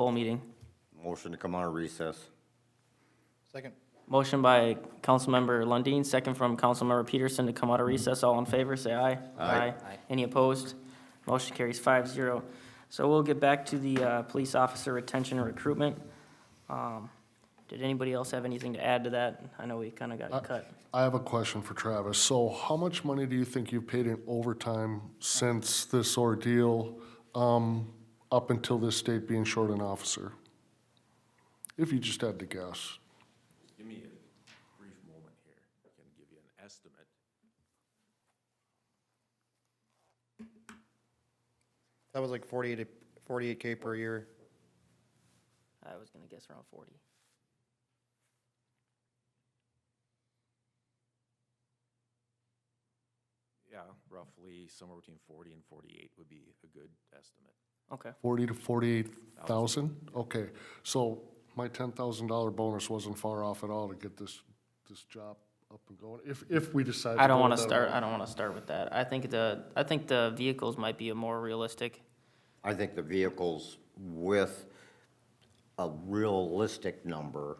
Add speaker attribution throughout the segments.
Speaker 1: Full meeting.
Speaker 2: Motion to come out of recess.
Speaker 3: Second.
Speaker 1: Motion by Councilmember Lundin, second from Councilmember Peterson to come out of recess. All in favor, say aye.
Speaker 2: Aye.
Speaker 1: Any opposed? Motion carries 5-0. So we'll get back to the police officer retention and recruitment. Did anybody else have anything to add to that? I know we kind of got cut.
Speaker 4: I have a question for Travis. So how much money do you think you've paid in overtime since this ordeal, up until this state being short an officer? If you just had to guess.
Speaker 5: Give me a brief moment here. I can give you an estimate.
Speaker 3: That was like 48K per year.
Speaker 1: I was gonna guess around 40.
Speaker 5: Yeah, roughly somewhere between 40 and 48 would be a good estimate.
Speaker 1: Okay.
Speaker 4: 40 to 48,000? Okay, so my $10,000 bonus wasn't far off at all to get this job up and going, if we decide to
Speaker 1: I don't
Speaker 4: go
Speaker 1: want to
Speaker 4: that
Speaker 1: start,
Speaker 4: route.
Speaker 1: I don't want to start with that. I think the vehicles might be a more realistic.
Speaker 2: I think the vehicles with a realistic number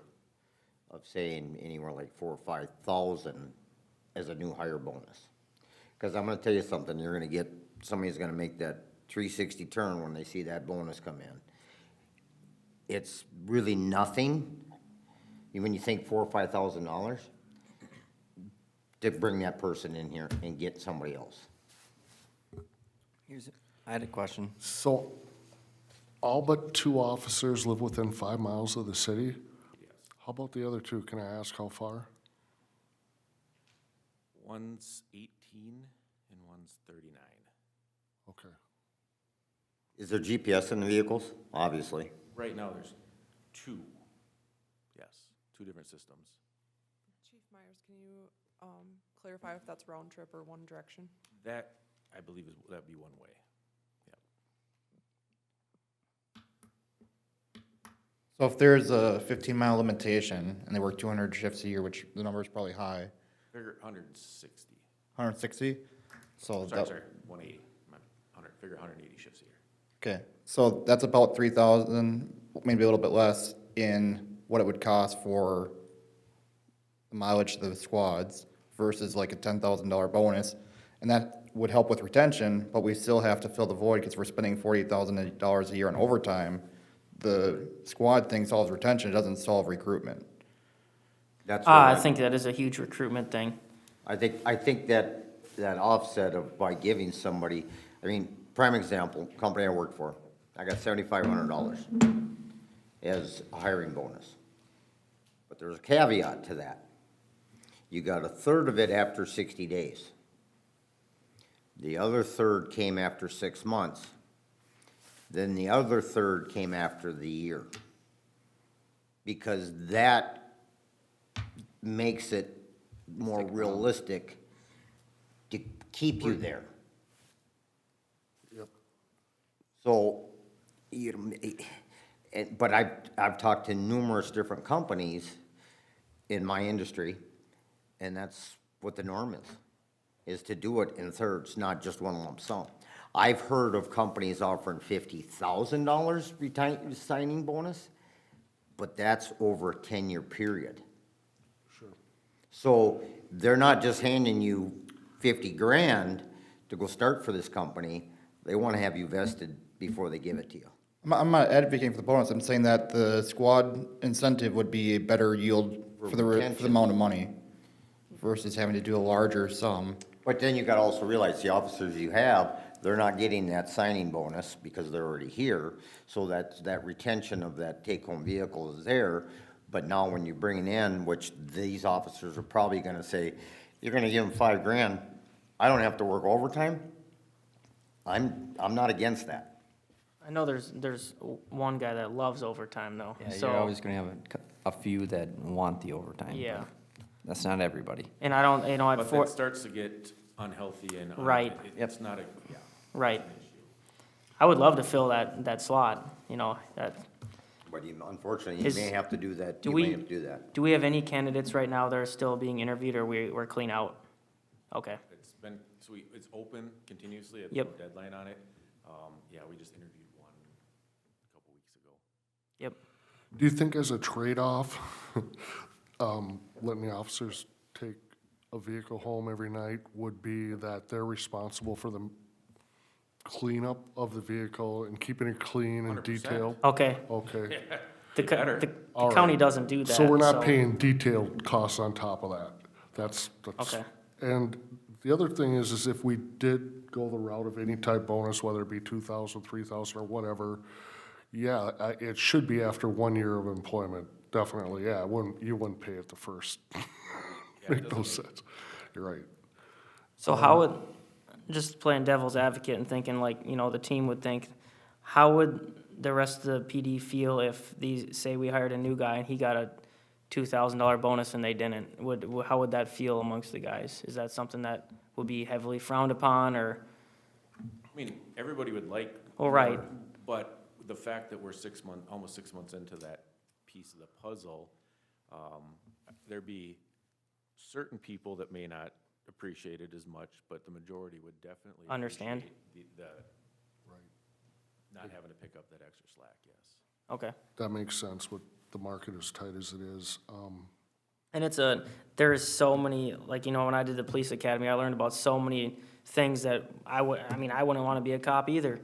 Speaker 2: of saying anywhere like 4,000 or 5,000 as a new hire bonus. Because I'm gonna tell you something, you're gonna get, somebody's gonna make that 360 turn when they see that bonus come in. It's really nothing, when you think $4,000 or $5,000, to bring that person in here and get somebody else.
Speaker 6: I had a question.
Speaker 4: So all but 2 officers live within 5 miles of the city?
Speaker 5: Yes.
Speaker 4: How about the other 2? Can I ask how far?
Speaker 5: One's 18 and one's 39.
Speaker 4: Okay.
Speaker 2: Is there GPS in the vehicles? Obviously.
Speaker 5: Right now, there's 2. Yes, 2 different systems.
Speaker 7: Chief Myers, can you clarify if that's round trip or one direction?
Speaker 5: That, I believe, that'd be one way.
Speaker 3: So if there's a 15-mile limitation and they work 200 shifts a year, which the number is probably high,
Speaker 5: Figure 160.
Speaker 3: 160? So
Speaker 5: Sorry,
Speaker 3: that,
Speaker 5: 180. Figure 180 shifts a year.
Speaker 3: okay, so that's about 3,000, maybe a little bit less in what it would cost for the mileage to the squads versus like a $10,000 bonus. And that would help with retention, but we still have to fill the void because we're spending $48,000 a year on overtime. The squad thing solves retention, it doesn't solve recruitment.
Speaker 2: That's what
Speaker 1: I think that is a huge recruitment thing.
Speaker 2: I think that offset of by giving somebody, I mean, prime example, company I work for, I got $7,500 as a hiring bonus. But there's a caveat to that. You got a third of it after 60 days. The other third came after 6 months. Then the other third came after the year. Because that makes it more realistic to keep you there.
Speaker 4: Yep.
Speaker 2: So, you know, but I've talked to numerous different companies in my industry, and that's what the norm is to do it in thirds, not just one lump sum. I've heard of companies offering $50,000 signing bonus, but that's over a 10-year period.
Speaker 4: Sure.
Speaker 2: So they're not just handing you 50 grand to go start for this company. They want to have you vested before they give it to you.
Speaker 3: I'm not advocating for the bonus, I'm saying that the squad incentive would be a better yield for the
Speaker 2: retention.
Speaker 3: amount of money versus having to do a larger sum.
Speaker 2: But then you got to also realize the officers you have, they're not getting that signing bonus because they're already here. So that retention of that take-home vehicle is there. But now when you're bringing in, which these officers are probably going to say, you're going to give them 5 grand, I don't have to work overtime. I'm not against that.
Speaker 1: I know there's one guy that loves overtime though.
Speaker 6: Yeah,
Speaker 1: So
Speaker 6: you're always gonna have a few that want the overtime.
Speaker 1: Yeah.
Speaker 6: but That's not everybody.
Speaker 1: And I don't, at
Speaker 5: But
Speaker 1: four,
Speaker 5: that starts to get unhealthy and.
Speaker 1: Right.
Speaker 5: It's not a, yeah.
Speaker 1: right. I would love to fill that slot, that.
Speaker 2: But unfortunately, you
Speaker 1: Is-
Speaker 2: may have to do that.
Speaker 1: do
Speaker 2: You may
Speaker 1: we-
Speaker 2: have to do that.
Speaker 1: Do we have any candidates right now that are still being interviewed, or we're clean out? Okay,
Speaker 5: It's been, so it's open continuously. There's
Speaker 1: Yep.
Speaker 5: no deadline on it. Yeah, we just interviewed one a couple weeks ago.
Speaker 1: Yep.
Speaker 4: Do you think as a trade-off, letting the officers take a vehicle home every night would be that they're responsible for the cleanup of the vehicle and keeping it clean and
Speaker 5: 100%.
Speaker 4: detailed?
Speaker 1: Okay.
Speaker 4: Okay.
Speaker 1: The
Speaker 4: All
Speaker 1: county
Speaker 4: right.
Speaker 1: doesn't do that.
Speaker 4: So we're not paying detailed costs on top of that. That's,
Speaker 1: Okay.
Speaker 4: and the other thing is if we did go the route of any type bonus, whether it be 2,000, 3,000, or whatever, yeah, it should be after 1 year of employment, definitely, yeah, you wouldn't pay it the first. Make no sense. You're right.
Speaker 1: So how would, just playing devil's advocate and thinking like, the team would think, how would the rest of the PD feel if these, say we hired a new guy and he got a $2,000 bonus and they didn't? How would that feel amongst the guys? Is that something that would be heavily frowned upon, or?
Speaker 5: I mean, everybody would like.
Speaker 1: Well, right.
Speaker 5: more, But the fact that we're almost 6 months into that piece of the puzzle, there'd be certain people that may not appreciate it as much, but the majority would definitely.
Speaker 1: Understand.
Speaker 5: appreciate the not having to pick up that extra slack, yes.
Speaker 1: Okay.
Speaker 4: That makes sense with the market as tight as it is.
Speaker 1: And there's so many, like, when I did the police academy, I learned about so many things that I wouldn't want to be a cop either,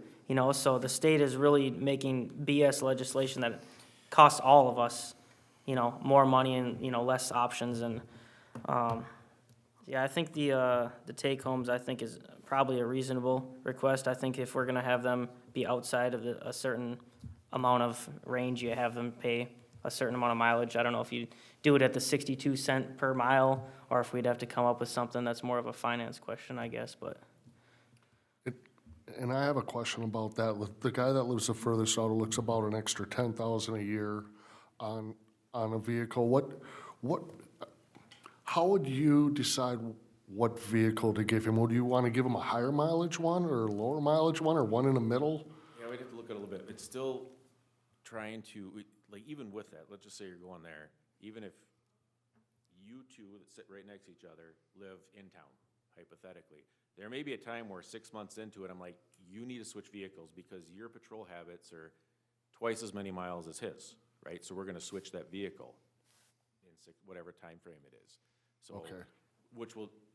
Speaker 1: so the state is really making BS legislation that costs all of us, more money and, less options, and, yeah, I think the take-homes, I think, is probably a reasonable request. I think if we're gonna have them be outside of a certain amount of range, you have them pay a certain amount of mileage. I don't know if you do it at the 62 cent per mile, or if we'd have to come up with something that's more of a finance question, I guess, but.
Speaker 4: And I have a question about that. The guy that lives the furthest out looks about an extra 10,000 a year on a vehicle. How would you decide what vehicle to give him? Would you want to give him a higher mileage one or a lower mileage one or one in the middle?
Speaker 5: Yeah, we'd have to look at it a little bit. It's still trying to, like, even with that, let's just say you're going there, even if you two that sit right next to each other live in town, hypothetically, there may be a time where 6 months into it, I'm like, you need to switch vehicles because your patrol habits are twice as many miles as his, right? So we're gonna switch that vehicle in whatever time frame it is. So,
Speaker 4: Okay.
Speaker 5: which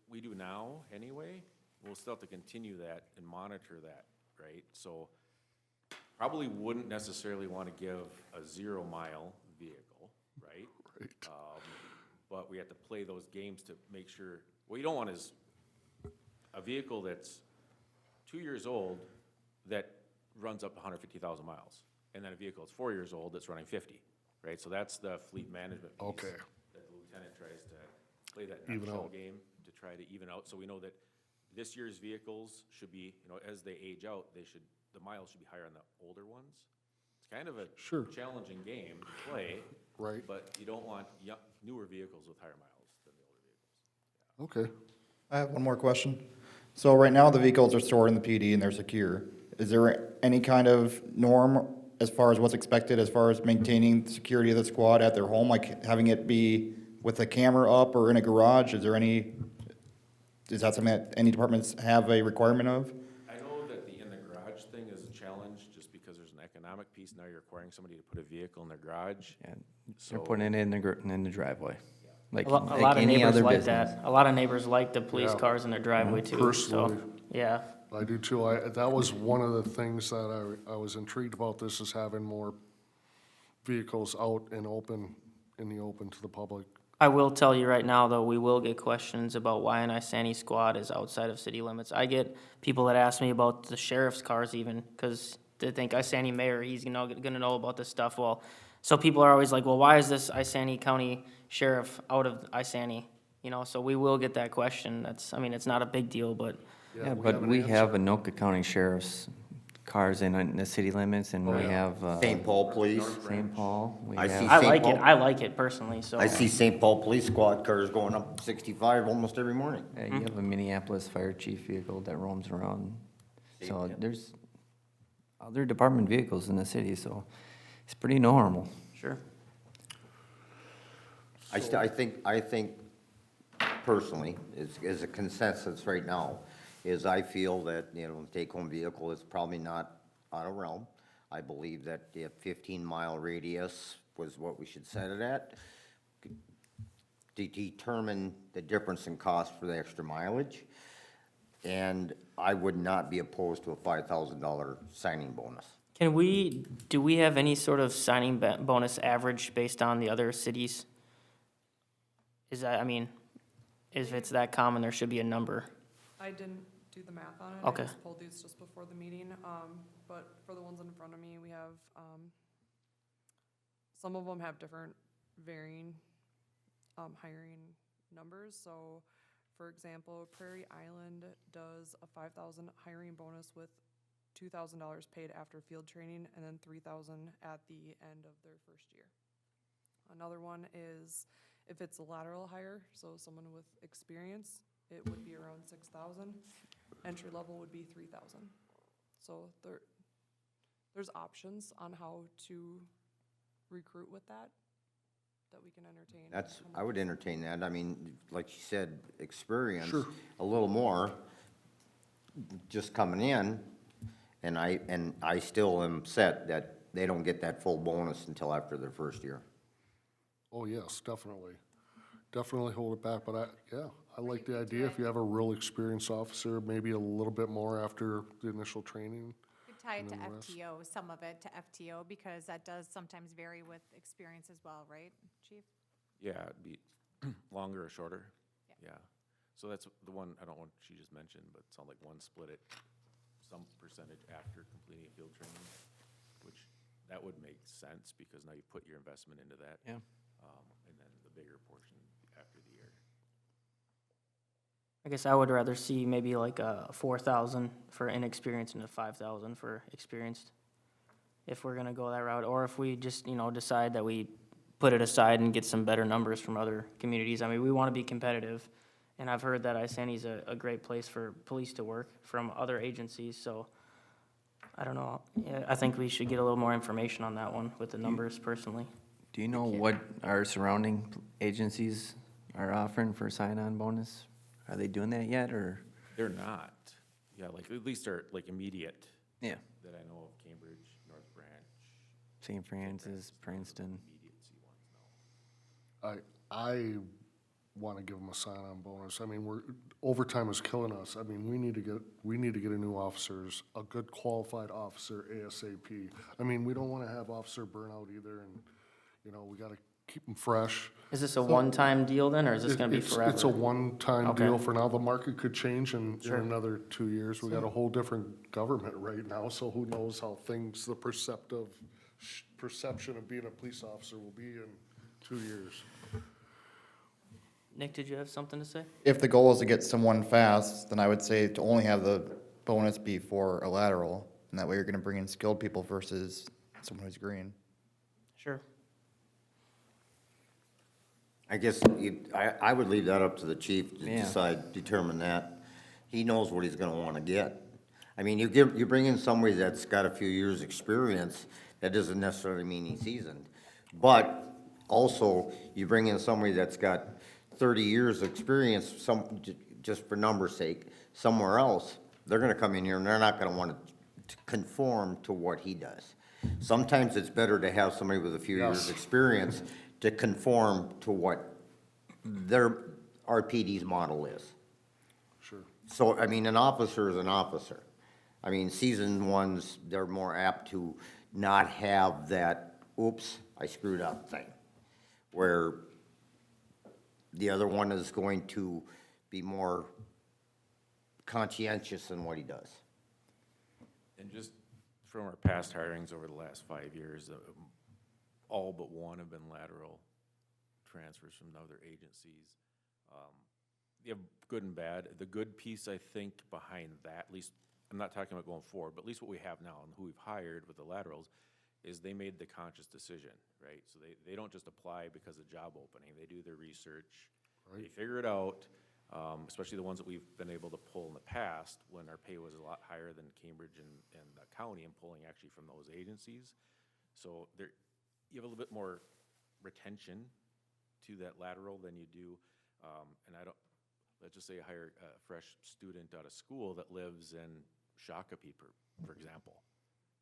Speaker 5: we do now anyway, we'll still have to continue that and monitor that, right? So probably wouldn't necessarily want to give a 0 mile vehicle, right?
Speaker 4: Right.
Speaker 5: But we have to play those games to make sure, what you don't want is a vehicle that's 2 years old that runs up to 150,000 miles, and then a vehicle that's 4 years old that's running 50, right? So that's the fleet management piece.
Speaker 4: Okay.
Speaker 5: That the lieutenant tries to play that
Speaker 4: Even
Speaker 5: nutshell
Speaker 4: out.
Speaker 5: game to try to even out, so we know that this year's vehicles should be, as they age out, the miles should be higher on the older ones. It's kind of a
Speaker 4: Sure.
Speaker 5: challenging game to play.
Speaker 4: Right.
Speaker 5: But you don't want newer vehicles with higher miles than the older vehicles.
Speaker 4: Okay.
Speaker 3: I have one more question. So right now, the vehicles are stored in the PD and they're secure. Is there any kind of norm as far as what's expected, as far as maintaining the security of the squad at their home, like having it be with a camera up or in a garage? Is that something that any departments have a requirement of?
Speaker 5: I know that the in the garage thing is a challenge, just because there's an economic piece. Now you're requiring somebody to put a vehicle in their garage.
Speaker 6: And
Speaker 5: So-
Speaker 6: they're putting it in the driveway. Like,
Speaker 1: A lot
Speaker 6: like
Speaker 1: of
Speaker 6: any
Speaker 1: neighbors
Speaker 6: other
Speaker 1: like
Speaker 6: business.
Speaker 1: that. A lot of neighbors like the police
Speaker 4: Yeah.
Speaker 1: cars in their driveway too,
Speaker 4: Personally.
Speaker 1: so, yeah.
Speaker 4: I do too. That was one of the things that I was intrigued about this, is having more vehicles out and in the open to the public.
Speaker 1: I will tell you right now, though, we will get questions about why an Isani squad is outside of city limits. I get people that ask me about the sheriff's cars even, because they think Isani mayor, he's gonna know about this stuff. Well, so people are always like, well, why is this Isani County sheriff out of Isani? So we will get that question. It's not a big deal, but
Speaker 6: Yeah, but we have Anoka County Sheriff's cars in the city limits, and we have,
Speaker 2: St. Paul Police.
Speaker 6: St. Paul. We
Speaker 2: I
Speaker 6: have-
Speaker 2: see
Speaker 1: I
Speaker 2: St.
Speaker 1: like it.
Speaker 2: Paul.
Speaker 1: I like it personally, so.
Speaker 2: I see St. Paul Police Squad cars going up 65 almost every morning.
Speaker 6: You have a Minneapolis fire chief vehicle that roams around. So there's other department vehicles in the city, so it's pretty normal.
Speaker 1: Sure.
Speaker 2: I think personally, is a consensus right now, is I feel that, the take-home vehicle is probably not out of realm. I believe that the 15-mile radius was what we should set it at, to determine the difference in cost for the extra mileage. And I would not be opposed to a $5,000 signing bonus.
Speaker 1: Do we have any sort of signing bonus average based on the other cities? Is that, I mean, if it's that common, there should be a number.
Speaker 7: I didn't do the math on it.
Speaker 1: Okay.
Speaker 7: I just pulled these just before the meeting. But for the ones in front of me, we have, some of them have different varying, hiring numbers. So, for example, Prairie Island does a 5,000 hiring bonus with $2,000 paid after field training and then $3,000 at the end of their first year. Another one is if it's a lateral hire, so someone with experience, it would be around 6,000. Entry level would be 3,000. So there's options on how to recruit with that we can entertain.
Speaker 2: I would entertain that. I mean, like you said, experience,
Speaker 4: Sure.
Speaker 2: a little more, just coming in, and I still am set that they don't get that full bonus until after their first year.
Speaker 4: Oh, yes, definitely. Definitely hold it back, but I like the idea if you have a real experienced officer, maybe a little bit more after the initial training.
Speaker 8: You could tie it to
Speaker 4: And then the rest.
Speaker 8: FTO, some of it to FTO, because that does sometimes vary with experience as well, right, Chief?
Speaker 5: Yeah, it'd be longer or shorter.
Speaker 8: Yeah.
Speaker 5: Yeah. So that's the one, I don't want, she just mentioned, but it sounds like one split it, some percentage after completing field training, which that would make sense because now you put your investment into that.
Speaker 6: Yeah.
Speaker 5: And then the bigger portion after the year.
Speaker 1: I guess I would rather see maybe like a 4,000 for inexperienced and a 5,000 for experienced, if we're gonna go that route, or if we just, decide that we put it aside and get some better numbers from other communities. I mean, we wanna be competitive, and I've heard that Isani's a great place for police to work from other agencies, so I don't know. Yeah, I think we should get a little more information on that one with the numbers personally.
Speaker 6: Do you know what our surrounding agencies are offering for sign-on bonus? Are they doing that yet, or?
Speaker 5: They're not. Yeah, like at least they're like immediate
Speaker 6: Yeah.
Speaker 5: that I know of, Cambridge, North Branch.
Speaker 6: St. Francis, Princeton.
Speaker 5: Immediacy ones, no.
Speaker 4: I want to give them a sign-on bonus. I mean, overtime is killing us. I mean, we need to get a new officers, a good qualified officer ASAP. I mean, we don't want to have officer burnout either, and, we got to keep them fresh.
Speaker 1: Is this a one-time deal then, or is this gonna be
Speaker 4: It's-
Speaker 1: forever?
Speaker 4: It's a one-time
Speaker 1: Okay.
Speaker 4: deal for now. The market could change in
Speaker 1: Sure.
Speaker 4: another 2 years. We got a whole different government right now, so who knows how the perception of being a police officer will be in 2 years.
Speaker 1: Nick, did you have something to say?
Speaker 3: If the goal is to get someone fast, then I would say to only have the bonus be for a lateral, and that way you're gonna bring in skilled people versus someone who's green.
Speaker 1: Sure.
Speaker 2: I guess I would leave that up to the chief to
Speaker 6: Yeah.
Speaker 2: determine that. He knows what he's gonna wanna get. I mean, you bring in somebody that's got a few years' experience, that doesn't necessarily mean he's seasoned. But also, you bring in somebody that's got 30 years' experience, just for numbers' sake, somewhere else, they're gonna come in here and they're not gonna wanna conform to what he does. Sometimes it's better to have somebody with a few years' experience to conform to what their RPD's model is.
Speaker 4: Sure.
Speaker 2: So, I mean, an officer is an officer. I mean, seasoned ones, they're more apt to not have that, oops, I screwed up thing. Where the other one is going to be more conscientious in what he does.
Speaker 5: And just from our past hirings over the last 5 years, all but one have been lateral transfers from other agencies. You have good and bad. The good piece, I think, behind that, at least, I'm not talking about going forward, but at least what we have now and who we've hired with the laterals, is they made the conscious decision, right? So they don't just apply because of job opening. They do their research. They figure it out, especially the ones that we've been able to pull in the past when our pay was a lot higher than Cambridge and the county, and pulling actually from those agencies. So there, you have a little bit more retention to that lateral than you do, and let's just say I hire a fresh student out of school that lives in Shakopee, for example.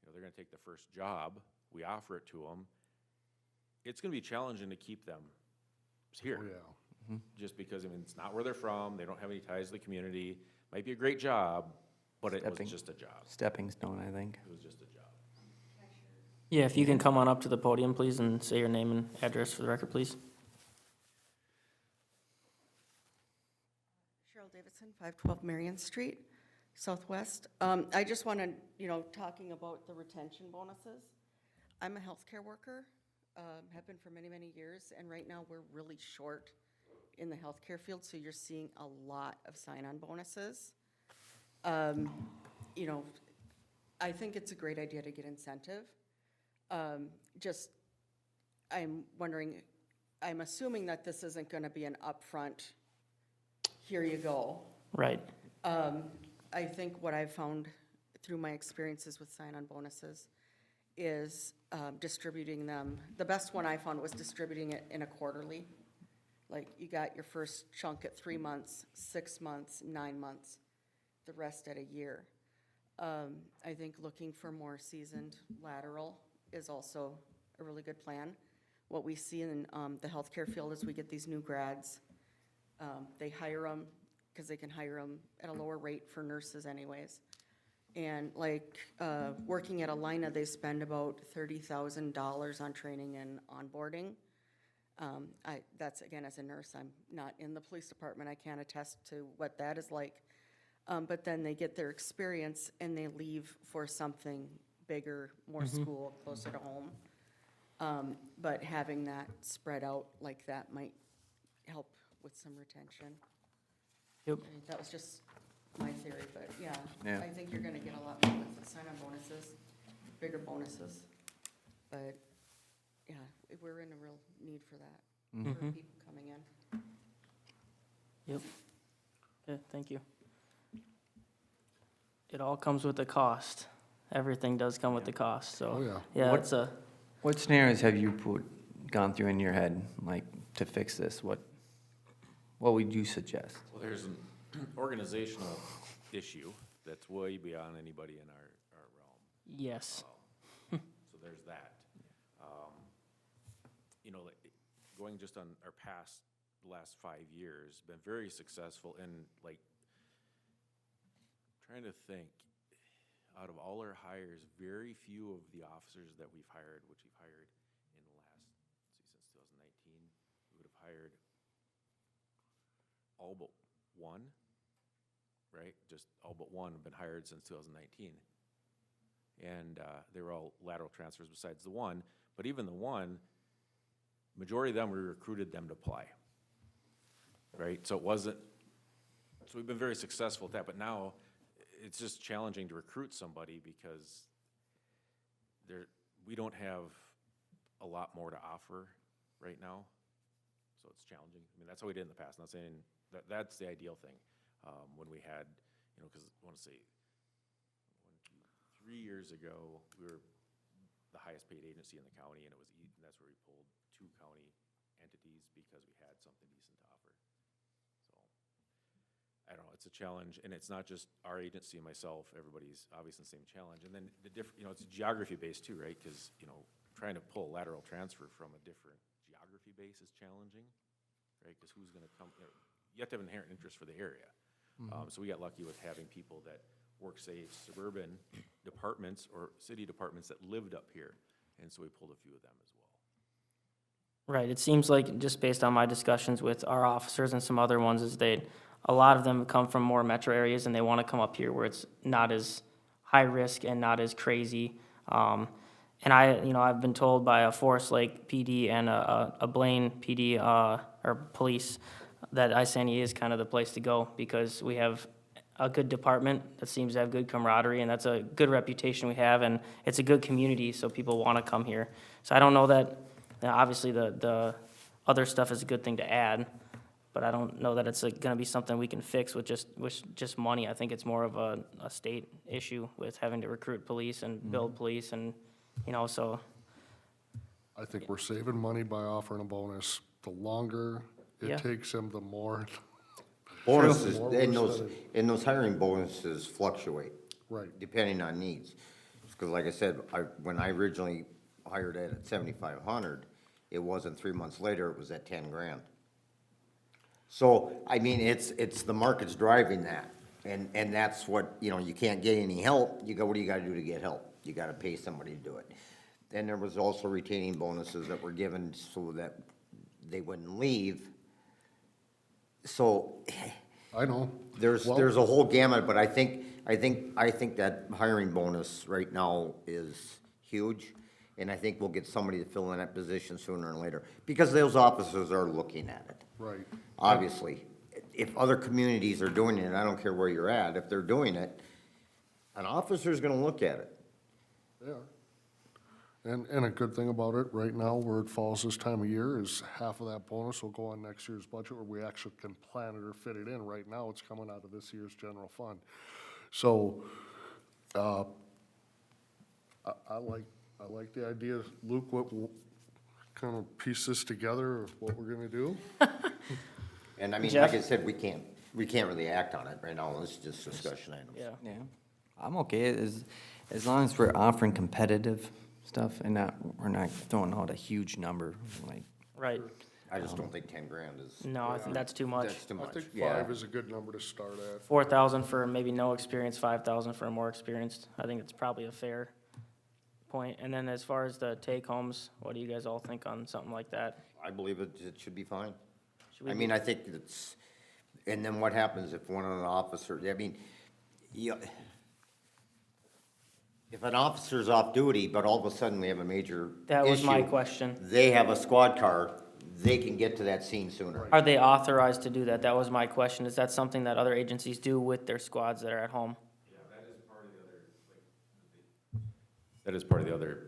Speaker 5: know, they're gonna take the first job, we offer it to them, it's gonna be challenging to keep them here.
Speaker 4: Oh, yeah.
Speaker 5: Just because, I mean, it's not where they're from, they don't have any ties to the community, might be a great job, but it
Speaker 6: Stepping.
Speaker 5: was just a job.
Speaker 6: Stepping stone, I think.
Speaker 5: It was just a job.
Speaker 1: Yeah, if you can come on up to the podium, please, and say your name and address for the record, please.
Speaker 9: Cheryl Davidson, 512 Marion Street, Southwest. I just wanted, talking about the retention bonuses. I'm a healthcare worker, have been for many, many years, and right now we're really short in the healthcare field, so you're seeing a lot of sign-on bonuses. I think it's a great idea to get incentive. I'm wondering, I'm assuming that this isn't gonna be an upfront, here you go.
Speaker 1: Right.
Speaker 9: I think what I've found through my experiences with sign-on bonuses is distributing them. The best one I found was distributing it in a quarterly. Like, you got your first chunk at 3 months, 6 months, 9 months, the rest at a year. I think looking for more seasoned lateral is also a really good plan. What we see in the healthcare field is we get these new grads. They hire them because they can hire them at a lower rate for nurses anyways. And working at Alina, they spend about $30,000 on training and onboarding. That's, again, as a nurse, I'm not in the police department, I can't attest to what that is like. But then they get their experience and they leave for something bigger, more school, closer to home. But having that spread out like that might help with some retention.
Speaker 1: Yep.
Speaker 9: I mean, that was just my theory, but yeah,
Speaker 6: Yeah.
Speaker 9: I think you're gonna get a lot more with the sign-on bonuses, bigger bonuses. But, yeah, we're in a real need for that, for people coming in.
Speaker 1: Yep. Okay, thank you. It all comes with a cost. Everything does come with the cost, so.
Speaker 4: Oh, yeah.
Speaker 1: Yeah,
Speaker 6: What-
Speaker 1: it's a,
Speaker 6: What scenarios have you gone through in your head, like, to fix this? What would you suggest?
Speaker 5: Well, there's an organizational issue that's way beyond anybody in our realm.
Speaker 1: yes.
Speaker 5: So there's that. Going just on our last 5 years, been very successful in trying to think, out of all our hires, very few of the officers that we've hired, which we've hired in the last, since 2019, we would have hired all but one, right? Just all but one have been hired since 2019. And they were all lateral transfers besides the one, but even the one, majority of them, we recruited them to apply, right? So we've been very successful at that, but now it's just challenging to recruit somebody because we don't have a lot more to offer right now, so it's challenging. I mean, that's how we did in the past, not saying that's the ideal thing. When we had, because I want to say, 3 years ago, we were the highest paid agency in the county, and that's where we pulled 2 county entities because we had something decent to offer. So, I don't know, it's a challenge, and it's not just our agency and myself, everybody's obviously the same challenge. And then it's geography based too, right? Because, trying to pull a lateral transfer from a different geography base is challenging, right? Because who's gonna come, you have to have an inherent interest for the area. So we got lucky with having people that work, say, suburban departments or city departments that lived up here, and so we pulled a few of them as well.
Speaker 1: Right, it seems like, just based on my discussions with our officers and some other ones, is a lot of them come from more metro areas and they want to come up here where it's not as high risk and not as crazy. And I've been told by a Forest Lake PD and a Blaine PD, or police, that Isani is kind of the place to go because we have a good department that seems to have good camaraderie, and that's a good reputation we have, and it's a good community, so people want to come here. So I don't know that, obviously the other stuff is a good thing to add, but I don't know that it's gonna be something we can fix with just money. I think it's more of a state issue with having to recruit police and build police and, so.
Speaker 4: I think we're saving money by offering a bonus. The longer
Speaker 1: Yeah.
Speaker 4: it takes them, the more,
Speaker 2: Bonuses,
Speaker 4: More
Speaker 2: and
Speaker 4: percentage.
Speaker 2: those hiring bonuses fluctuate.
Speaker 4: Right.
Speaker 2: Depending on needs. Because like I said, when I originally hired Ed at 7,500, it wasn't 3 months later, it was at 10 grand. So, I mean, it's the market's driving that. And that's what, you know, you can't get any help. What do you gotta do to get help? You gotta pay somebody to do it. Then there was also retaining bonuses that were given so that they wouldn't leave. So,
Speaker 4: I know.
Speaker 2: there's a whole gamut, but I think that hiring bonus right now is huge. And I think we'll get somebody to fill in that position sooner or later, because those officers are looking at it.
Speaker 4: Right.
Speaker 2: Obviously, if other communities are doing it, I don't care where you're at, if they're doing it, an officer's gonna look at it.
Speaker 4: Yeah. And a good thing about it, right now, where it falls this time of year, is half of that bonus will go on next year's budget, where we actually can plan it or fit it in. Right now, it's coming out of this year's general fund. So, I like the idea. Luke, what, kind of piece this together of what we're gonna do?
Speaker 2: And I mean,
Speaker 1: Jeff?
Speaker 2: like I said, we can't really act on it right now, it's just discussion items.
Speaker 1: Yeah.
Speaker 6: Yeah, I'm okay as long as we're offering competitive stuff and we're not throwing out a huge number, like,
Speaker 1: Right.
Speaker 2: I just don't think 10 grand is.
Speaker 1: No, I think that's too much.
Speaker 2: That's too
Speaker 4: I
Speaker 2: much,
Speaker 4: think
Speaker 2: yeah.
Speaker 4: 5 is a good number to start at.
Speaker 1: 4,000 for maybe no experience, 5,000 for a more experienced. I think it's probably a fair point. And then as far as the take-homes, what do you guys all think on something like that?
Speaker 2: I believe it should be fine.
Speaker 1: Should we
Speaker 2: I mean, I think it's, and then what happens if one of the officers, I mean, if an officer's off duty, but all of a sudden we have a major
Speaker 1: That was my
Speaker 2: issue,
Speaker 1: question.
Speaker 2: they have a squad car, they can get to that scene sooner.
Speaker 1: Are they authorized to do that? That was my question. Is that something that other agencies do with their squads that are at home?
Speaker 5: That is part of the other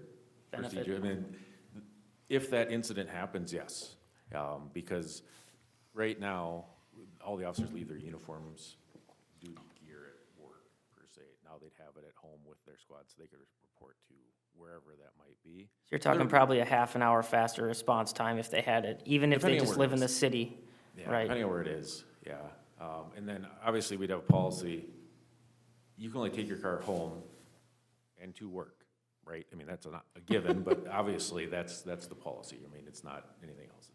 Speaker 1: Benefit.
Speaker 5: procedure. I mean, if that incident happens, yes. Because right now, all the officers leave their uniforms, duty gear at work, per se. Now they'd have it at home with their squad, so they could report to wherever that might be.
Speaker 1: You're talking probably a half an hour faster response time if they had it, even if they
Speaker 5: Depending on
Speaker 1: just
Speaker 5: where it
Speaker 1: live in the
Speaker 5: is.
Speaker 1: city,
Speaker 5: Yeah,
Speaker 1: right?
Speaker 5: depending on where it is, yeah. And then, obviously, we'd have a policy, you can only take your car home and to work, right? I mean, that's not a given, but obviously, that's the policy. I mean, it's not anything else,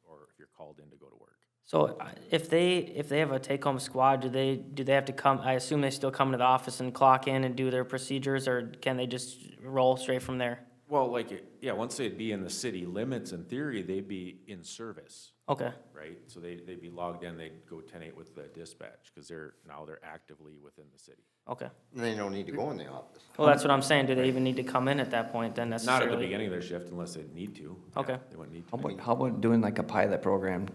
Speaker 5: or if you're called in to go to work.
Speaker 1: So if they have a take-home squad, do they have to come, I assume they still come to the office and clock in and do their procedures, or can they just roll straight from there?
Speaker 5: Well, once they'd be in the city limits, in theory, they'd be in service,
Speaker 1: Okay,
Speaker 5: right? So they'd be logged in, they'd go 10-8 with the dispatch, because they're actively within the city.
Speaker 1: okay.
Speaker 2: And they don't need to go in the office.
Speaker 1: Well, that's what I'm saying. Do they even need to come in at that point then
Speaker 5: Not
Speaker 1: necessarily?
Speaker 5: at the beginning of their shift unless they need to. Yeah,
Speaker 1: Okay.
Speaker 5: They wouldn't need to.
Speaker 6: how about doing like a pilot program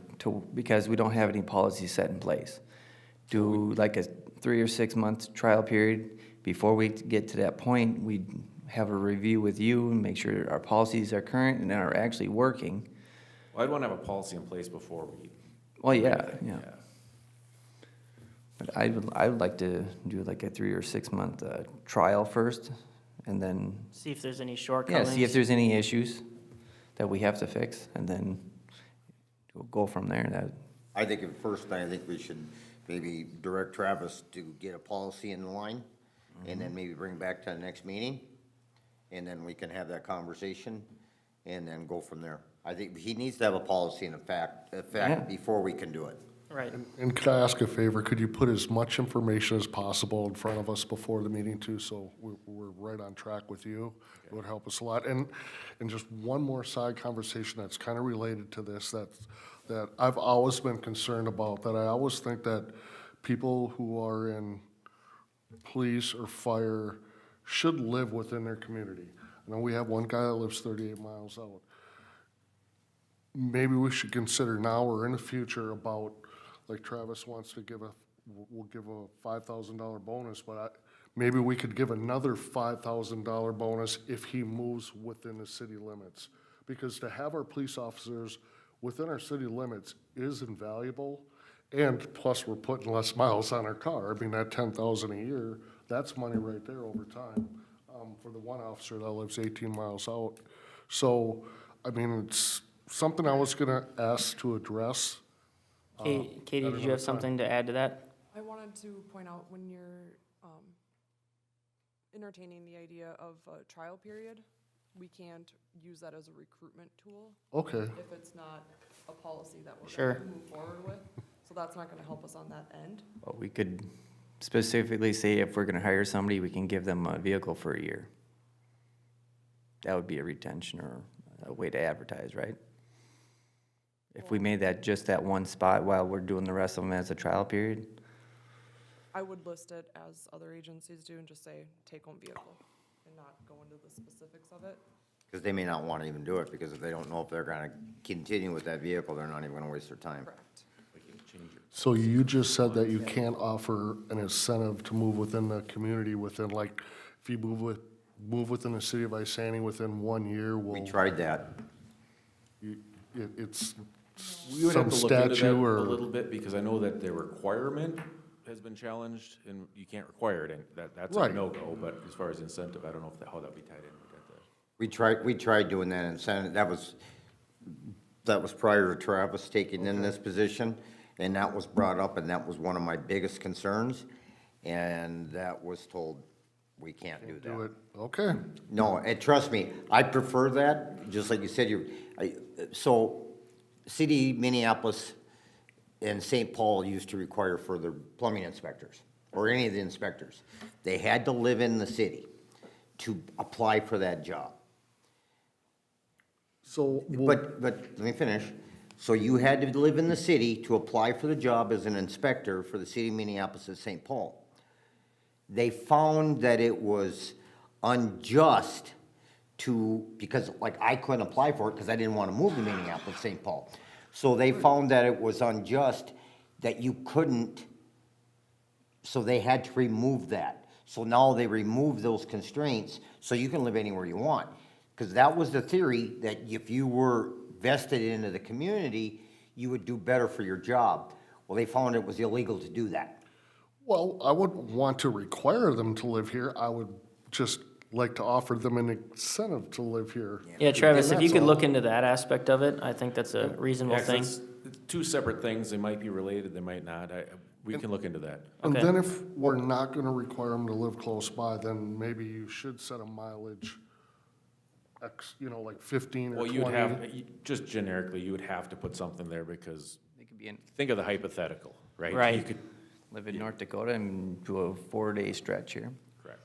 Speaker 6: because we don't have any policies set in place? Do like a 3 or 6 month trial period. Before we get to that point, we have a review with you and make sure our policies are current and are actually working.
Speaker 5: Well, I'd want to have a policy in place before we.
Speaker 6: Well, yeah. But I would like to do like a 3 or 6 month trial first, and then,
Speaker 1: See if there's any
Speaker 6: yeah,
Speaker 1: shortcomings?
Speaker 6: see if there's any issues that we have to fix, and then we'll go from there.
Speaker 2: I think at first, I think we should maybe direct Travis to get a policy in line, and then maybe bring it back to the next meeting, and then we can have that conversation, and then go from there. I think he needs to have a policy in effect before we can do it.
Speaker 1: Right.
Speaker 4: And could I ask a favor? Could you put as much information as possible in front of us before the meeting too, so we're right on track with you? It would help us a lot. And just one more side conversation that's kind of related to this, that I've always been concerned about, that I always think that people who are in police or fire should live within their community. I know we have one guy that lives 38 miles out. Maybe we should consider now or in the future about, like Travis wants to we'll give a $5,000 bonus, but maybe we could give another $5,000 bonus if he moves within the city limits. Because to have our police officers within our city limits is invaluable, and plus we're putting less miles on our car. I mean, that $10,000 a year, that's money right there over time, for the one officer that lives 18 miles out. So, I mean, it's something I was gonna ask to address.
Speaker 1: Katie, did you
Speaker 4: another
Speaker 1: have something to add to that?
Speaker 7: I wanted to point out when you're, entertaining the idea of a trial period. We can't use that as a recruitment tool
Speaker 4: Okay,
Speaker 7: if it's not a policy that we're
Speaker 1: Sure.
Speaker 7: gonna move forward with. So that's not gonna help us on that end.
Speaker 6: Well, we could specifically say if we're gonna hire somebody, we can give them a vehicle for a year. That would be a retention or a way to advertise, right? If we made that just that one spot while we're doing the rest of them as a trial period,
Speaker 7: I would list it as other agencies do and just say take-home vehicle and not go into the specifics of it.
Speaker 2: Because they may not want to even do it, because if they don't know if they're going to continue with that vehicle, they're not even going to waste their time.
Speaker 7: Correct.
Speaker 4: so you just said that you can't offer an incentive to move within the community within, like, if you move within the city of Isani within 1 year,
Speaker 2: We
Speaker 4: will,
Speaker 2: tried that.
Speaker 4: it's
Speaker 5: We would
Speaker 4: some
Speaker 5: have to look into that
Speaker 4: statute
Speaker 5: a
Speaker 4: or,
Speaker 5: little bit, because I know that the requirement has been challenged, and you can't require it, and that's a
Speaker 4: Right.
Speaker 5: no-go, but as far as incentive, I don't know if how that'd be tied in with that.
Speaker 2: We tried doing that in Senate. That was prior to Travis taking in this position, and that was brought up, and that was one of my biggest concerns. And that was told, we can't do
Speaker 4: do
Speaker 2: that.
Speaker 4: it, okay.
Speaker 2: No, and trust me, I prefer that, just like you said, so, city of Minneapolis and St. Paul used to require for their plumbing inspectors, or any of the inspectors. They had to live in the city to apply for that job.
Speaker 4: So,
Speaker 2: But let me finish. So you had to live in the city to apply for the job as an inspector for the city of Minneapolis and St. Paul. They found that it was unjust because like I couldn't apply for it because I didn't want to move to Minneapolis, St. Paul. So they found that it was unjust that you couldn't, so they had to remove that. So now they removed those constraints so you can live anywhere you want. Because that was the theory, that if you were vested into the community, you would do better for your job. Well, they found it was illegal to do that.
Speaker 4: well, I wouldn't want to require them to live here, I would just like to offer them an incentive to live here.
Speaker 1: Yeah, Travis, if you
Speaker 4: that's
Speaker 1: could
Speaker 4: all.
Speaker 1: look into that aspect of it, I think that's a reasonable
Speaker 5: Yeah, 'cause
Speaker 1: thing.
Speaker 5: it's two separate things, they might be related, they might not, we can look into that.
Speaker 4: And
Speaker 1: Okay.
Speaker 4: then if we're not gonna require them to live close by, then maybe you should set a mileage, like 15 or
Speaker 5: Well,
Speaker 4: 20.
Speaker 5: you'd have, just generically, you would have to put something there, because,
Speaker 6: they could be in,
Speaker 5: think of the hypothetical, right?
Speaker 1: Right.
Speaker 5: You could,
Speaker 6: live in North Dakota and do a 4-day stretch here.
Speaker 5: correct.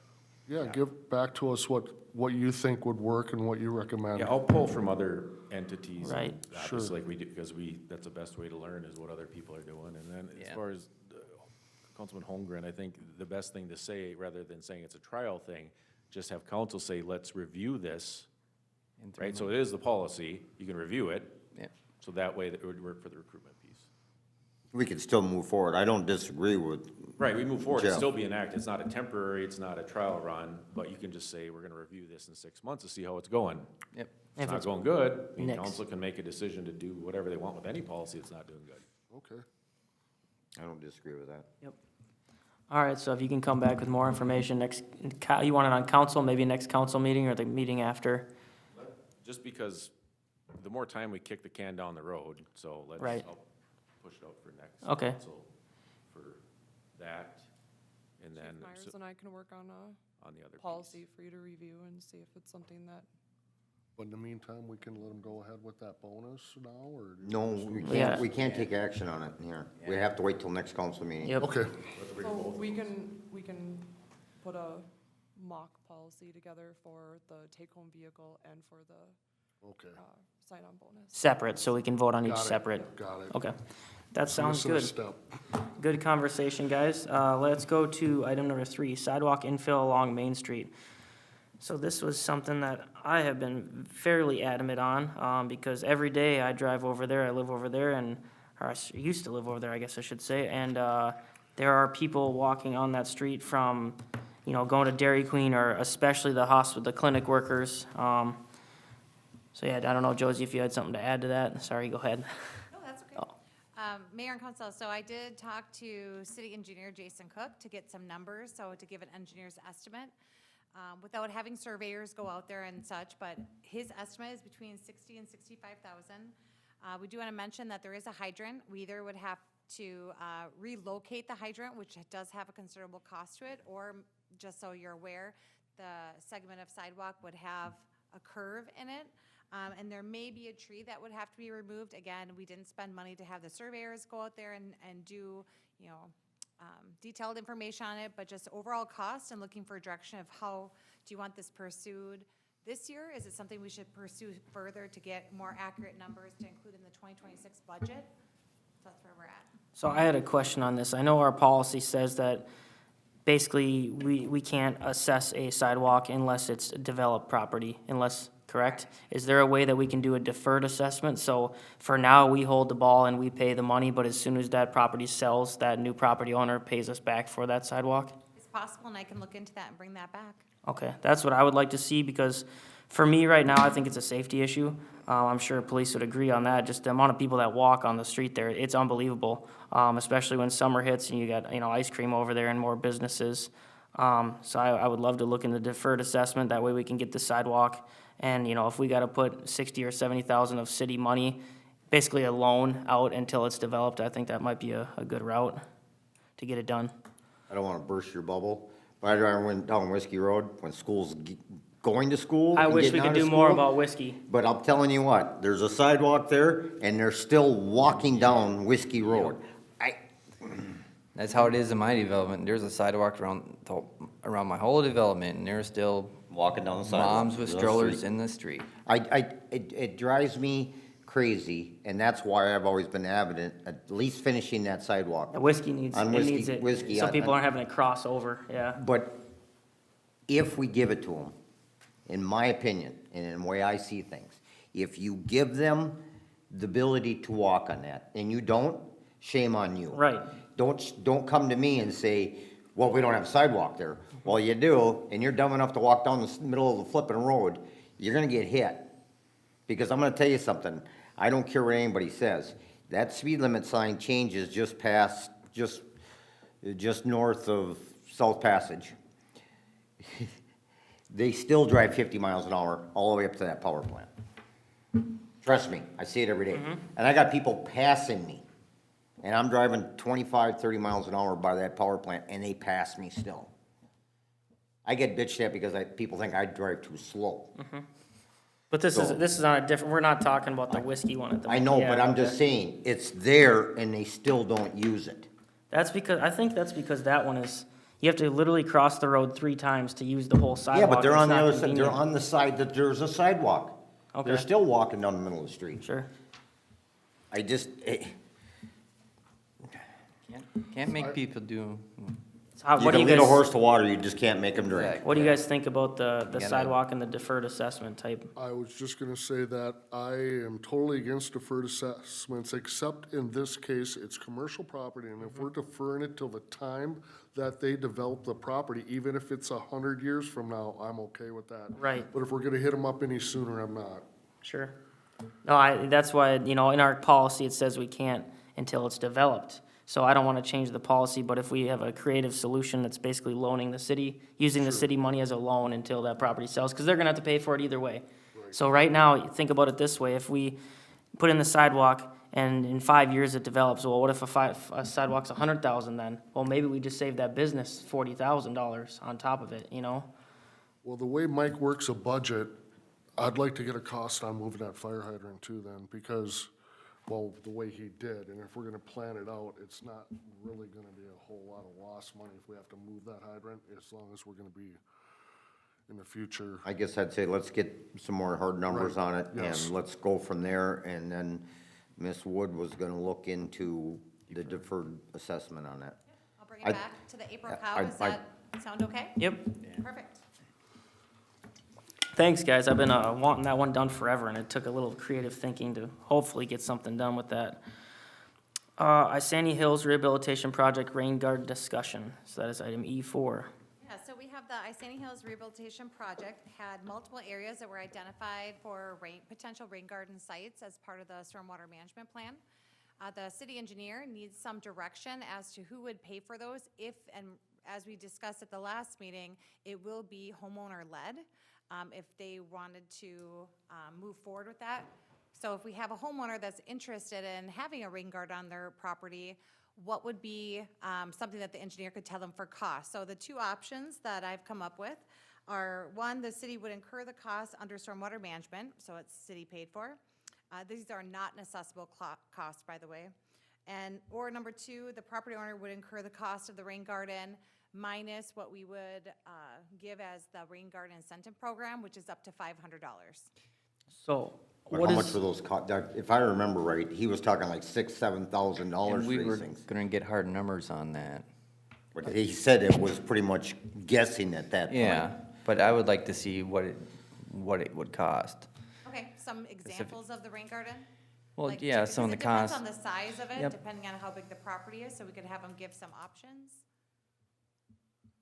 Speaker 4: Yeah, give back to us what you think would work and what you recommend.
Speaker 5: Yeah, I'll pull from other entities.
Speaker 1: Right.
Speaker 5: Obviously, like we do, because that's the best way to learn is what other people are doing. And then as
Speaker 6: Yeah.
Speaker 5: far as Councilman Holmgren, I think the best thing to say, rather than saying it's a trial thing, just have council say, let's review this,
Speaker 6: in 3
Speaker 5: right? So it is the policy, you can review it,
Speaker 6: Yeah.
Speaker 5: so that way that it would work for the recruitment piece.
Speaker 2: We could still move forward. I don't disagree with,
Speaker 5: Right, we move forward, it'll
Speaker 2: Jeff.
Speaker 5: still be an act, it's not a temporary, it's not a trial run, but you can just say, we're gonna review this in 6 months to see how it's going.
Speaker 6: Yep.
Speaker 5: If it's
Speaker 1: If
Speaker 5: not
Speaker 1: it's
Speaker 5: going good, I mean,
Speaker 1: next.
Speaker 5: council can make a decision to do whatever they want with any policy that's not doing good.
Speaker 4: Okay.
Speaker 2: I don't disagree with that.
Speaker 1: All right, so if you can come back with more information you want it on council, maybe next council meeting or the meeting after?
Speaker 5: Just because the more time we kick the can down the road, so
Speaker 1: Right.
Speaker 5: I'll push it out for next
Speaker 1: Okay.
Speaker 5: council for that, and
Speaker 7: Chief
Speaker 5: then
Speaker 7: Myers and I can work on a
Speaker 5: on the other
Speaker 7: policy
Speaker 5: piece.
Speaker 7: for you to review and see if it's something that,
Speaker 4: But in the meantime, we can let them go ahead with that bonus now, or?
Speaker 2: No,
Speaker 1: Yeah.
Speaker 2: we can't take action on it here. We have to wait till next council meeting.
Speaker 1: Yep.
Speaker 4: Okay,
Speaker 7: so we can put a mock policy together for the take-home vehicle and for the
Speaker 4: okay.
Speaker 7: sign-on bonus.
Speaker 1: Separate, so we can vote on each
Speaker 4: Got it,
Speaker 1: separate.
Speaker 4: Got it.
Speaker 1: Okay, that sounds
Speaker 4: Missing a
Speaker 1: good.
Speaker 4: step.
Speaker 1: Good conversation, guys. Let's go to item number 3, sidewalk infill along Main Street. So this was something that I have been fairly adamant on, because every day I drive over there, I live over there, or I used to live over there, I guess I should say, and there are people walking on that street from, going to Dairy Queen, or especially the hospital, the clinic workers. So yeah, I don't know, Josie, if you had something to add to that. Sorry, go ahead.
Speaker 8: No, that's okay.
Speaker 1: Oh.
Speaker 8: Mayor and council, so I did talk to city engineer Jason Cook to get some numbers, so to give an engineer's estimate, without having surveyors go out there and such, but his estimate is between 60 and 65,000. We do want to mention that there is a hydrant. We either would have to relocate the hydrant, which does have a considerable cost to it, or just so you're aware, the segment of sidewalk would have a curve in it. And there may be a tree that would have to be removed. Again, we didn't spend money to have the surveyors go out there and do, detailed information on it, but just overall cost and looking for a direction of how do you want this pursued this year? Is it something we should pursue further to get more accurate numbers to include in the 2026 budget? So that's where we're at.
Speaker 1: So I had a question on this. I know our policy says that basically we can't assess a sidewalk unless it's developed property, correct? Is there a way that we can do a deferred assessment? So for now, we hold the ball and we pay the money, but as soon as that property sells, that new property owner pays us back for that sidewalk?
Speaker 8: It's possible, and I can look into that and bring that back.
Speaker 1: Okay, that's what I would like to see, because for me right now, I think it's a safety issue. I'm sure police would agree on that, just the amount of people that walk on the street there, it's unbelievable. Especially when summer hits and you got, ice cream over there and more businesses. So I would love to look into deferred assessment, that way we can get the sidewalk. And, if we gotta put 60 or 70,000 of city money, basically a loan out until it's developed, I think that might be a good route to get it done.
Speaker 2: I don't wanna burst your bubble, but I went down Whiskey Road when school's going to school.
Speaker 1: I
Speaker 2: and
Speaker 1: wish
Speaker 2: getting
Speaker 1: we could
Speaker 2: out of
Speaker 1: do more
Speaker 2: school.
Speaker 1: about whiskey.
Speaker 2: But I'm telling you what, there's a sidewalk there, and they're still walking down Whiskey Road.
Speaker 6: That's how it is in my development. There's a sidewalk around my whole development, and there's still
Speaker 2: Walking down the sidewalk.
Speaker 6: moms with
Speaker 2: the
Speaker 6: strollers
Speaker 2: street.
Speaker 6: in the street.
Speaker 2: It drives me crazy, and that's why I've always been avid at least finishing that sidewalk.
Speaker 1: The whiskey needs,
Speaker 2: On
Speaker 1: it
Speaker 2: Whiskey-
Speaker 1: needs it,
Speaker 2: Whiskey,
Speaker 1: so
Speaker 2: on-
Speaker 1: people
Speaker 2: on-
Speaker 1: aren't having to cross over, yeah.
Speaker 2: But if we give it to them, in my opinion, and in the way I see things, if you give them the ability to walk on that, and you don't, shame on you.
Speaker 1: Right.
Speaker 2: Don't come to me and say, well, we don't have a sidewalk there. Well, you do, and you're dumb enough to walk down the middle of the flipping road, you're gonna get hit. Because I'm gonna tell you something, I don't care what anybody says, that speed limit sign changes just north of South Passage. They still drive 50 miles an hour all the way up to that power plant. Trust me, I see it every day. And I got people passing me. And I'm driving 25, 30 miles an hour by that power plant, and they pass me still. I get bitched at because people think I drive too slow.
Speaker 1: But this
Speaker 2: So-
Speaker 1: is on a different, we're not talking about the whiskey one at the
Speaker 2: I
Speaker 1: moment.
Speaker 2: know,
Speaker 1: Yeah,
Speaker 2: but I'm just
Speaker 1: okay.
Speaker 2: saying, it's there and they still don't use it.
Speaker 1: I think that's because that one is, you have to literally cross the road 3 times to use the whole sidewalk.
Speaker 2: Yeah, but they're
Speaker 1: It's
Speaker 2: on the
Speaker 1: not
Speaker 2: other side, they're
Speaker 1: convenient.
Speaker 2: on the side that there's a sidewalk. They're
Speaker 1: Okay.
Speaker 2: still walking down the middle of the street.
Speaker 1: Sure.
Speaker 2: I just,
Speaker 6: Can't make people do.
Speaker 1: So how-
Speaker 2: you
Speaker 1: what do
Speaker 2: can
Speaker 1: you
Speaker 2: lead a
Speaker 1: guys,
Speaker 2: horse to water, you just can't make them drink.
Speaker 6: Exactly.
Speaker 1: what do you guys think about the
Speaker 6: gotta-
Speaker 1: sidewalk and the deferred assessment type?
Speaker 4: I was just gonna say that I am totally against deferred assessments, except in this case, it's commercial property, and if we're deferring it till the time that they develop the property, even if it's 100 years from now, I'm okay with that.
Speaker 1: Right.
Speaker 4: But if we're gonna hit them up any sooner, I'm not.
Speaker 1: Sure. No, that's why, in our policy, it says we can't until it's developed. So I don't want to change the policy, but if we have a creative solution that's basically loaning the city, using the city money as a loan until that property sells, because they're gonna have to pay for it either way. So right now, think about it this way, if we put in the sidewalk and in 5 years it develops, well, what if a sidewalk's 100,000 then? Well, maybe we just save that business $40,000 on top of it,
Speaker 4: Well, the way Mike works a budget, I'd like to get a cost on moving that fire hydrant too then, because, well, the way he did, and if we're gonna plan it out, it's not really gonna be a whole lot of lost money if we have to move that hydrant, as long as we're gonna be in the future.
Speaker 2: I guess I'd say let's get some more hard numbers
Speaker 4: Right,
Speaker 2: on it,
Speaker 4: yes.
Speaker 2: and let's go from there, and then Ms. Wood was gonna look into the deferred assessment on that.
Speaker 8: I'll bring it
Speaker 2: I-
Speaker 8: back to the April
Speaker 2: I-
Speaker 8: cow. Does
Speaker 2: I-
Speaker 8: that sound okay?
Speaker 1: Yep.
Speaker 8: Perfect.
Speaker 1: Thanks, guys. I've been wanting that one done forever, and it took a little creative thinking to hopefully get something done with that. Isani Hills Rehabilitation Project Rain Garden discussion. So that is item E4.
Speaker 8: Yeah, so we have the Isani Hills Rehabilitation Project, had multiple areas that were identified for potential rain garden sites as part of the stormwater management plan. The city engineer needs some direction as to who would pay for those if, and as we discussed at the last meeting, it will be homeowner-led, if they wanted to move forward with that. So if we have a homeowner that's interested in having a rain garden on their property, what would be something that the engineer could tell them for cost. So the two options that I've come up with are, one, the city would incur the cost under stormwater management, so it's city paid for. These are not an assessable cost, by the way. Or number two, the property owner would incur the cost of the rain garden minus what we would give as the rain garden incentive program, which is up to $500.
Speaker 1: So
Speaker 2: But
Speaker 1: what
Speaker 2: how much
Speaker 1: is,
Speaker 2: were those if I remember right, he was talking like $6,000-7,000
Speaker 6: And
Speaker 2: for
Speaker 6: we were
Speaker 2: these things.
Speaker 6: gonna get hard numbers on that.
Speaker 2: But he said it was pretty much guessing at that point.
Speaker 6: Yeah, but I would like to see what it would cost.
Speaker 8: Okay, some examples of the rain garden?
Speaker 6: Well,
Speaker 8: Like,
Speaker 6: yeah,
Speaker 8: because
Speaker 6: some of the
Speaker 8: it depends
Speaker 6: costs.
Speaker 8: on the size of it,
Speaker 6: Yep.
Speaker 8: depending on how big the property is, so we could have them give some options.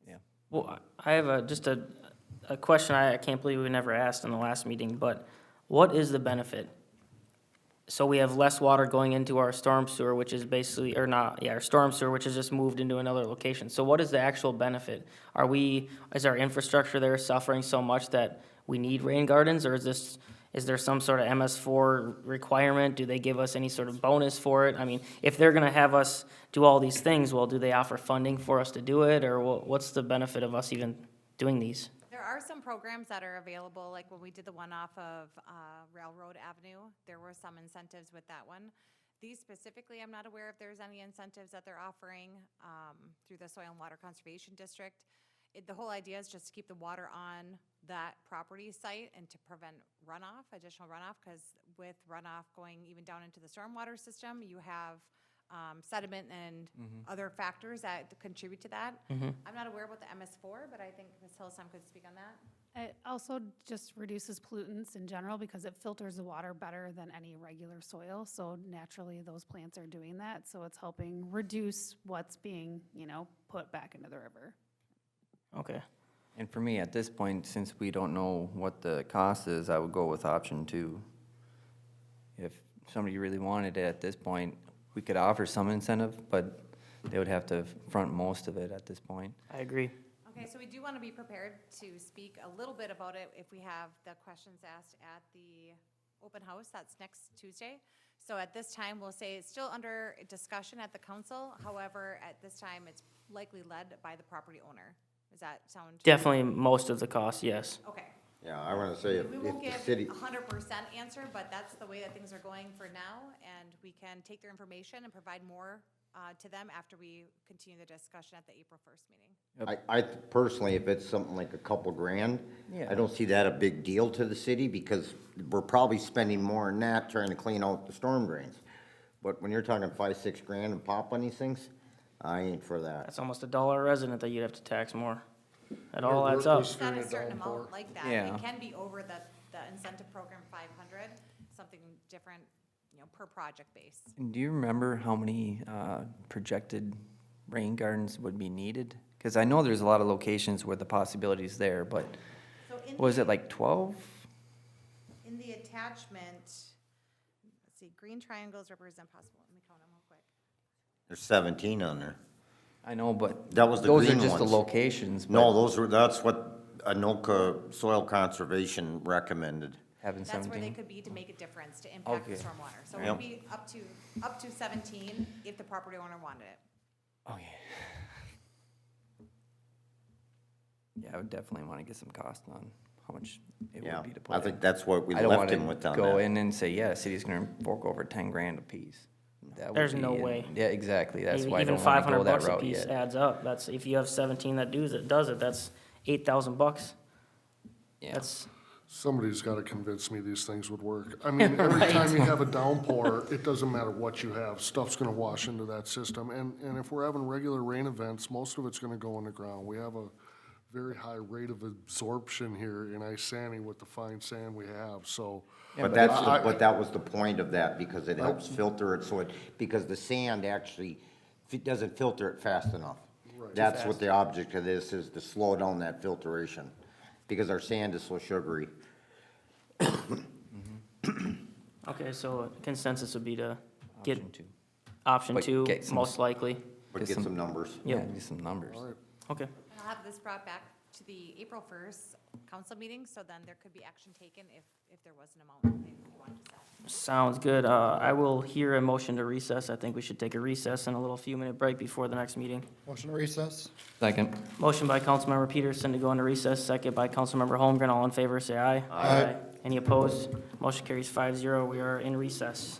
Speaker 6: Yeah.
Speaker 1: well, I have just a question I can't believe we never asked in the last meeting, but what is the benefit? So we have less water going into our storm sewer, which is basically, or not, yeah, our storm sewer, which is just moved into another location. So what is the actual benefit? Is our infrastructure there suffering so much that we need rain gardens, or is there some sort of MS4 requirement? Do they give us any sort of bonus for it? I mean, if they're gonna have us do all these things, well, do they offer funding for us to do it, or what's the benefit of us even doing these?
Speaker 8: There are some programs that are available, like when we did the one off of Railroad Avenue, there were some incentives with that one. These specifically, I'm not aware if there's any incentives that they're offering through the Soil and Water Conservation District. The whole idea is just to keep the water on that property site and to prevent runoff, additional runoff, because with runoff going even down into the stormwater system, you have sediment and other factors that contribute to that. I'm not aware about the MS4, but I think Ms. Hillesum could speak on that.
Speaker 10: It also just reduces pollutants in general because it filters the water better than any regular soil. So naturally, those plants are doing that. So it's helping reduce what's being, put back into the river.
Speaker 1: Okay.
Speaker 6: And for me, at this point, since we don't know what the cost is, I would go with option 2. If somebody really wanted it at this point, we could offer some incentive, but they would have to front most of it at this point.
Speaker 1: I agree.
Speaker 8: Okay, so we do want to be prepared to speak a little bit about it if we have the questions asked at the open house. That's next Tuesday. So at this time, we'll say it's still under discussion at the council. However, at this time, it's likely led by the property owner. Does that sound?
Speaker 1: Definitely most of the cost, yes.
Speaker 8: Okay.
Speaker 2: Yeah, I want to say
Speaker 8: We
Speaker 2: if
Speaker 8: won't
Speaker 2: the
Speaker 8: give
Speaker 2: city,
Speaker 8: 100% answer, but that's the way that things are going for now. And we can take their information and provide more to them after we continue the discussion at the April 1st meeting.
Speaker 2: I personally, if it's something like a couple grand,
Speaker 6: Yeah.
Speaker 2: I don't see that a big deal to the city because we're probably spending more than that trying to clean out the storm drains. But when you're talking 5-6 grand and pop on these things, I ain't for that.
Speaker 1: That's almost $1 a resident that you'd have to tax more. It all
Speaker 4: We're
Speaker 1: adds up.
Speaker 4: worthless.
Speaker 8: It's not a
Speaker 4: During a
Speaker 8: certain
Speaker 4: downpour.
Speaker 8: amount like that.
Speaker 6: Yeah.
Speaker 8: It can be over the incentive program 500, something different, per project base.
Speaker 6: And do you remember how many projected rain gardens would be needed? Because I know there's a lot of locations where the possibility's there, but
Speaker 8: So in
Speaker 6: was
Speaker 8: the-
Speaker 6: it like 12?
Speaker 8: In the attachment, let's see, green triangles represent possible, let me count them real quick.
Speaker 2: There's 17 on there.
Speaker 6: I know, but
Speaker 2: That was the
Speaker 6: those are
Speaker 2: green
Speaker 6: just the
Speaker 2: ones.
Speaker 6: locations.
Speaker 2: No,
Speaker 6: but
Speaker 2: that's what Anoka Soil Conservation recommended.
Speaker 6: having
Speaker 8: That's where they
Speaker 6: 17.
Speaker 8: could be to make a difference, to impact the
Speaker 6: Okay.
Speaker 8: stormwater. So it
Speaker 2: Yep.
Speaker 8: would be up to 17 if the property owner wanted it.
Speaker 6: Okay. Yeah, I would definitely want to get some cost on how much it
Speaker 2: Yeah,
Speaker 6: would be to put
Speaker 2: I
Speaker 6: in.
Speaker 2: think that's what we
Speaker 6: I don't
Speaker 2: left
Speaker 6: want
Speaker 2: him with
Speaker 6: to
Speaker 2: on
Speaker 6: go
Speaker 2: that.
Speaker 6: in and say, yeah, the city's gonna fork over 10 grand apiece. That would
Speaker 1: There's no
Speaker 6: be-
Speaker 1: way.
Speaker 6: Yeah, exactly, that's why I
Speaker 1: Even
Speaker 6: don't want to
Speaker 1: 500
Speaker 6: go that
Speaker 1: bucks a
Speaker 6: route
Speaker 1: piece
Speaker 6: yet.
Speaker 1: adds up. That's, if you have 17 that does it, that's 8,000 bucks.
Speaker 6: Yeah.
Speaker 1: That's,
Speaker 4: Somebody's got to convince me these things would work. I mean, every time you have a downpour, it doesn't matter what you have, stuff's going to wash into that system. And if we're having regular rain events, most of it's going to go in the ground. We have a very high rate of absorption here in Isani with the fine sand we have, so.
Speaker 2: But that was the point of that, because it helps filter it, because the sand actually doesn't filter it fast enough. That's what the object of this is, to slow down that filtration, because our sand is so sugary.
Speaker 1: okay, so consensus would be to get
Speaker 6: Option 2.
Speaker 1: option
Speaker 6: But
Speaker 1: 2,
Speaker 6: get some-
Speaker 1: most likely.
Speaker 2: But
Speaker 6: Get
Speaker 2: get
Speaker 6: some-
Speaker 2: some numbers.
Speaker 6: Yeah,
Speaker 1: Yep.
Speaker 6: get some numbers.
Speaker 1: Okay.
Speaker 8: And I'll have this brought back to the April 1st council meeting, so then there could be action taken if there was an amount that you wanted to set.
Speaker 1: Sounds good. I will hear a motion to recess. I think we should take a recess and a little few-minute break before the next meeting.
Speaker 3: Motion to recess?
Speaker 6: Second.
Speaker 1: Motion by Councilmember Peterson to go into recess, second by Councilmember Holmgren. All in favor, say aye.
Speaker 3: Aye.
Speaker 1: Any opposed? Motion carries 5-0. We are in recess.